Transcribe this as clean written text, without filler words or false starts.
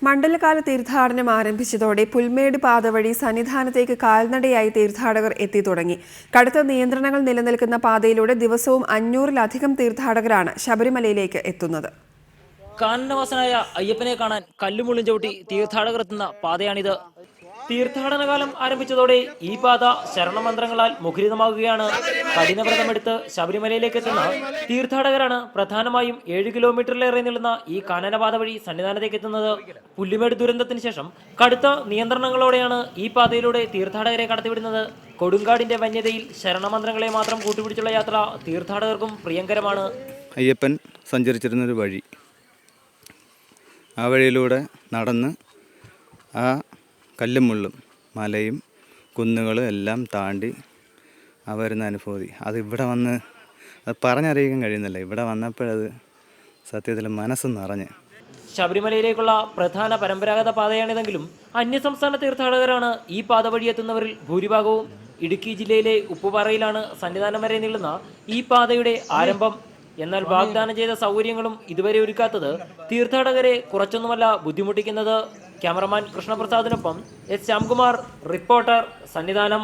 മണ്ഡലകാല തീർത്ഥാടനം ആരംഭിച്ചതോടെ പുൽമേട് പാത വഴി സന്നിധാനത്തേക്ക് കാൽനടയായി തീർത്ഥാടകർ എത്തി തുടങ്ങി. കടുത്ത നിയന്ത്രണങ്ങൾ നിലനിൽക്കുന്ന പാതയിലൂടെ ദിവസവും 500-ലധികം തീർത്ഥാടകരാണ് ശബരിമലയിലേക്ക് എത്തുന്നത്. കാനനവാസനായ അയ്യപ്പനെ കാണാൻ കല്ലുമുള്ളും ചവിട്ടി തീർത്ഥാടകർ എത്തുന്ന പാതയാണിത്. തീർത്ഥാടനകാലം ആരംഭിച്ചതോടെ ഈ പാത ശരണമന്ത്രങ്ങളാൽ മുഖരിതമാകുകയാണ്. കഠിനവ്രതമെടുത്ത് ശബരിമലയിലേക്ക് എത്തുന്ന തീർത്ഥാടകരാണ് പ്രധാനമായും 7 കിലോമീറ്ററിലേറെ നീളുന്ന ഈ കാനനപാത വഴി സന്നിധാനത്തേക്ക് എത്തുന്നത്. പുല്ലുമേട് ദുരന്തത്തിന് ശേഷം കടുത്ത നിയന്ത്രണങ്ങളോടെയാണ് ഈ പാതയിലൂടെ തീർത്ഥാടകരെ കടത്തിവിടുന്നത്. കൊടുങ്കാടിന്റെ വന്യതയിൽ ശരണമന്ത്രങ്ങളെ മാത്രം കൂട്ടുപിടിച്ചുള്ള യാത്ര തീർത്ഥാടകർക്കും പ്രിയങ്കരമാണ്. അയ്യപ്പൻ സഞ്ചരിച്ചിരുന്നൊരു വഴി, ആ വഴിയിലൂടെ നടന്ന് ആ കല്ലും മുള്ളും മലയും കുന്നുകളും എല്ലാം താണ്ടി ആ വരുന്ന അനുഭൂതി അത് ഇവിടെ വന്ന് അത് പറഞ്ഞറിയിക്കാൻ കഴിയുന്നില്ല. ഇവിടെ വന്നപ്പോഴത് സത്യത്തിൽ മനസ്സ് നിറഞ്ഞ്. ശബരിമലയിലേക്കുള്ള പ്രധാന പരമ്പരാഗത പാതയാണിതെങ്കിലും അന്യസംസ്ഥാന തീർത്ഥാടകരാണ് ഈ പാത വഴി എത്തുന്നവരിൽ ഭൂരിഭാഗവും. ഇടുക്കി ജില്ലയിലെ ഉപ്പുപാറയിലാണ് സന്നിധാനം വരെ നീളുന്ന ഈ പാതയുടെ ആരംഭം. എന്നാൽ വാഗ്ദാനം ചെയ്ത സൗകര്യങ്ങളും ഇതുവരെ ഒരുക്കാത്തത് തീർത്ഥാടകരെ കുറച്ചൊന്നുമല്ല ബുദ്ധിമുട്ടിക്കുന്നത്. ക്യാമറമാൻ കൃഷ്ണപ്രസാദിനൊപ്പം എസ് ശ്യാംകുമാർ, റിപ്പോർട്ടർ, സന്നിധാനം.